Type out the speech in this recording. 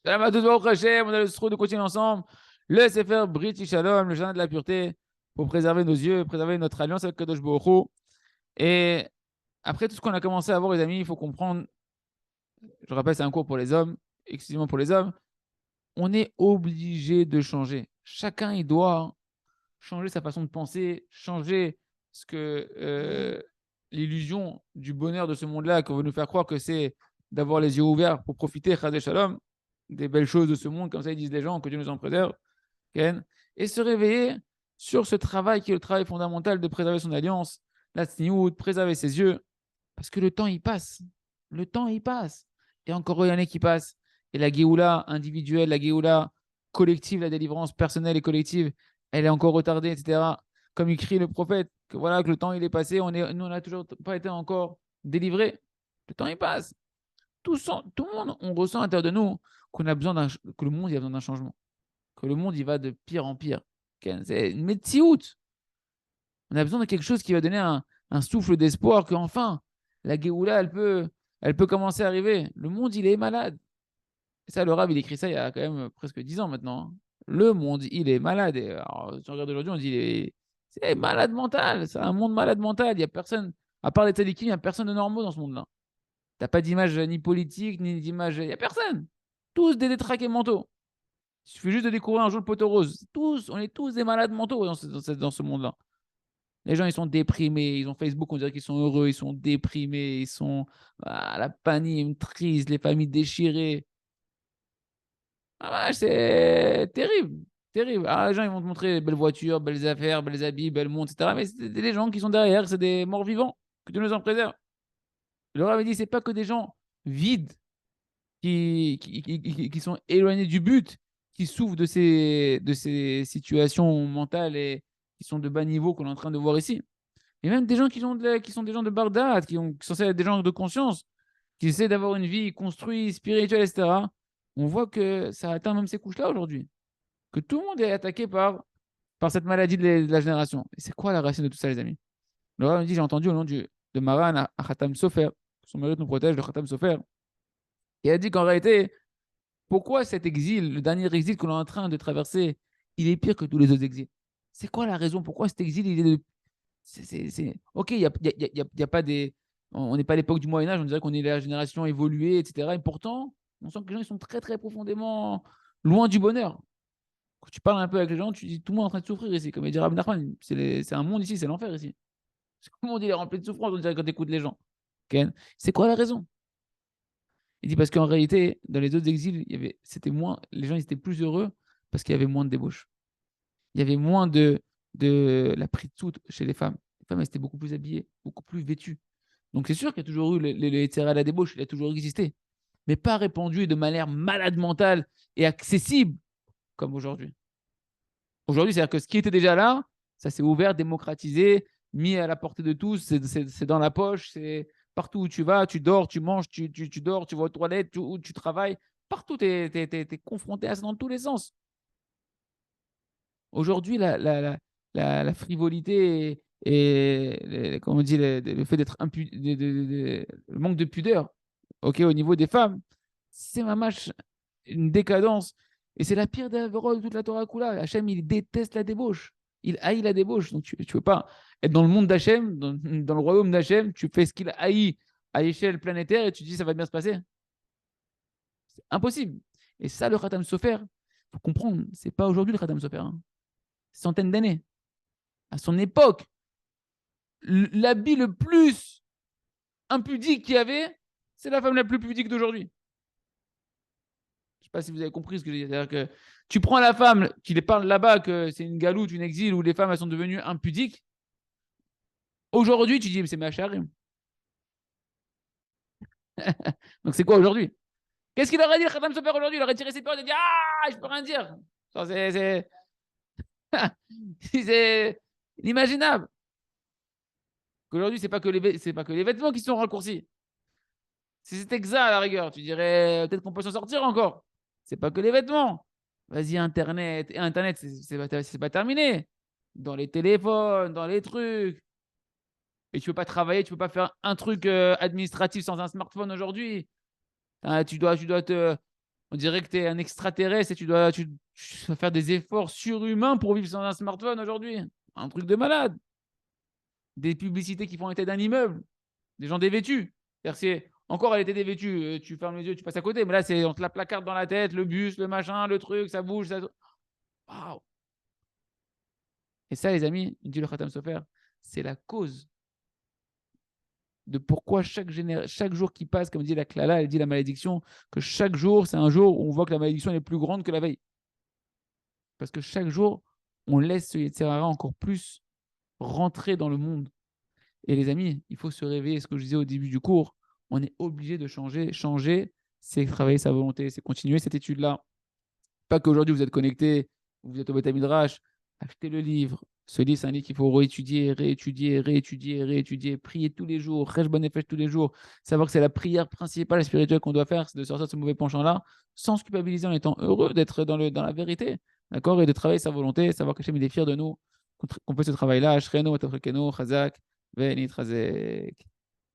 Salam à tous, Baruch Hashem, on a le sro de continuer ensemble. Le Sefer Brit Shalom, le jardin de la pureté, pour préserver nos yeux, préserver notre alliance avec Kadosh Baruch Hu. Et après tout ce qu'on a commencé à voir, les amis, il faut comprendre, je rappelle, c'est un cours pour les hommes, exclusivement pour les hommes, on est obligé de changer. Chacun, il doit changer sa façon de penser, changer ce que l'illusion du bonheur de ce monde-là qu'on veut nous faire croire que c'est d'avoir les yeux ouverts pour profiter, Chazé Shalom, des belles choses de ce monde, comme ça ils disent les gens, que Dieu nous en préserve, Ken, et se réveiller sur ce travail qui est le travail fondamental de préserver son alliance, la tsniout, préserver ses yeux, parce que le temps il passe, le temps il passe, et encore une année qui passe, et la Géoula individuelle, la Géoula collective, la délivrance personnelle et collective, elle est encore retardée, etc. Comme il crie le prophète, que voilà, que le temps il est passé, nous on n'a toujours pas été encore délivrés. Le temps il passe. Tout le monde, on ressent à l'intérieur de nous qu'on a besoin que le monde il a besoin d'un changement, que le monde il va de pire en pire. C'est une médecine. On a besoin de quelque chose qui va donner un souffle d'espoir qu'enfin la Géoula elle peut commencer à arriver. Le monde il est malade. Et ça, le Rav, il écrit ça il y a quand même presque 10 ans maintenant, hein. Le monde, il est malade. Et alors, si on regarde aujourd'hui, on dit c'est malade mental. C'est un monde malade mental. Il n'y a personne, à part les tzadikim, il n'y a personne de normaux dans ce monde-là. Tu n'as pas d'image ni politique, ni d'image. Il n'y a personne. Tous des détraqués mentaux. Il suffit juste de découvrir un jour le poteau rose. On est tous des malades mentaux dans ce monde-là. Les gens, ils sont déprimés. Ils ont Facebook, on dirait qu'ils sont heureux. Ils sont déprimés. Ils sont à la panique, triste, les familles déchirées. Ah ouais, c'est terrible, terrible. Ah, les gens, ils vont te montrer belles voitures, belles affaires, belles habits, belles montres, etc. Mais c'est des gens qui sont derrière, c'est des morts vivants, que Dieu nous en préserve. Le Rav dit, c'est pas que des gens vides qui sont éloignés du but, qui souffrent de ces situations mentales et qui sont de bas niveau qu'on est en train de voir ici. Et même des gens qui sont des gens de Bardad, qui sont censés être des gens de conscience, qui essaient d'avoir une vie construite, spirituelle, etc. On voit que ça atteint même ces couches-là aujourd'hui. Que tout le monde est attaqué par cette maladie de la génération. Et c'est quoi la racine de tout ça, les amis? Le Rav me dit, j'ai entendu au nom de Maran à Khatam Sofer, son mérite nous protège, le Khatam Sofer, il a dit qu'en réalité, pourquoi cet exil, le dernier exil qu'on est en train de traverser, il est pire que tous les autres exils? C'est quoi la raison? Pourquoi cet exil, il est... Ok, il y a pas des... On n'est pas à l'époque du Moyen-Âge, on dirait qu'on est la génération évoluée, etc. Et pourtant, on sent que les gens ils sont très, très profondément loin du bonheur. Quand tu parles un peu avec les gens, tu dis tout le monde est en train de souffrir ici. Comme il dit Rabbi Nachman, c'est un monde ici, c'est l'enfer ici. Tout le monde il est rempli de souffrance, on dirait quand tu écoutes les gens. Ken, c'est quoi la raison? Il dit parce qu'en réalité, dans les autres exils, c'était moins, les gens ils étaient plus heureux parce qu'il y avait moins de débauche. Il y avait moins de la pritzout chez les femmes. Les femmes elles étaient beaucoup plus habillées, beaucoup plus vêtues. Donc c'est sûr qu'il y a toujours eu les à la débauche, il a toujours existé, mais pas répandu de manière malade mentale et accessible comme aujourd'hui. Aujourd'hui, c'est-à-dire que ce qui était déjà là, ça s'est ouvert, démocratisé, mis à la portée de tous, c'est dans la poche, c'est partout où tu vas, tu dors, tu manges, tu dors, tu vas aux toilettes, tu travailles, partout, tu es confronté à ça dans tous les sens. Aujourd'hui, la frivolité et comment on dit, le fait d'être le manque de pudeur, ok, au niveau des femmes, c'est une décadence. Et c'est la pire des avérotes de toute la Torah Kula. Hachem, il déteste la débauche. Il haït la débauche. Donc, tu ne peux pas être dans le monde d'Hachem, dans le royaume d'Hachem, tu fais ce qu'il haït à échelle planétaire et tu dis ça va bien se passer. C'est impossible. Et ça, le Khatam Sofer, il faut comprendre, c'est pas aujourd'hui le Khatam Sofer. Hein. Centaines d'années. À son époque, l'habit le plus impudique qu'il y avait, c'est la femme la plus pudique d'aujourd'hui. Je ne sais pas si vous avez compris ce que je dis. C'est-à-dire que tu prends la femme qui les parle là-bas, que c'est une galoute, une exil, où les femmes elles sont devenues impudiques. Aujourd'hui, tu dis, c'est ma charim. Donc c'est quoi aujourd'hui? Qu'est-ce qu'il aurait dit le Khatam Sofer aujourd'hui? Il aurait tiré ses peurs et dit, ah, je peux rien dire. C'est inimaginable. Qu'aujourd'hui, c'est pas que les vêtements qui sont raccourcis. Si c'était que ça, à la rigueur, tu dirais peut-être qu'on peut s'en sortir encore. C'est pas que les vêtements. Vas-y, Internet. Et Internet, c'est pas terminé. Dans les téléphones, dans les trucs. Et tu peux pas travailler, tu peux pas faire un truc administratif sans un smartphone aujourd'hui. Tu dois te On dirait que tu es un extraterrestre et tu dois faire des efforts surhumains pour vivre sans un smartphone aujourd'hui. Un truc de malade. Des publicités qui font la tête d'un immeuble. Des gens dévêtus. Encore, elle était dévêtue. Tu fermes les yeux, tu passes à côté. Mais là, on te la placarde dans la tête, le bus, le machin, le truc, ça bouge. Waouh. Et ça, les amis, dit le Khatam Sofer, c'est la cause de pourquoi chaque jour qui passe, comme dit la Klala, elle dit la malédiction, que chaque jour, c'est un jour où on voit que la malédiction est plus grande que la veille. Parce que chaque jour, on laisse ce Yetzer Hara encore plus rentrer dans le monde. Et les amis, il faut se réveiller. Ce que je disais au début du cours, on est obligé de changer. Changer, c'est travailler sa volonté, c'est continuer cette étude-là. Pas qu'aujourd'hui vous êtes connecté, vous êtes au Beth Midrash, achetez le livre. Ce livre, c'est un livre qu'il faut réétudier, réétudier, réétudier, réétudier, prier tous les jours, Resh Bon Nefesh tous les jours. Savoir que c'est la prière principale spirituelle qu'on doit faire, c'est de sortir de ce mauvais penchant-là, sans se culpabiliser, en étant heureux d'être dans la vérité, d'accord, et de travailler sa volonté, savoir que Hachem il est fier de nous, qu'on fait ce travail-là. Ashrenu, Chazak, Venit Chazek.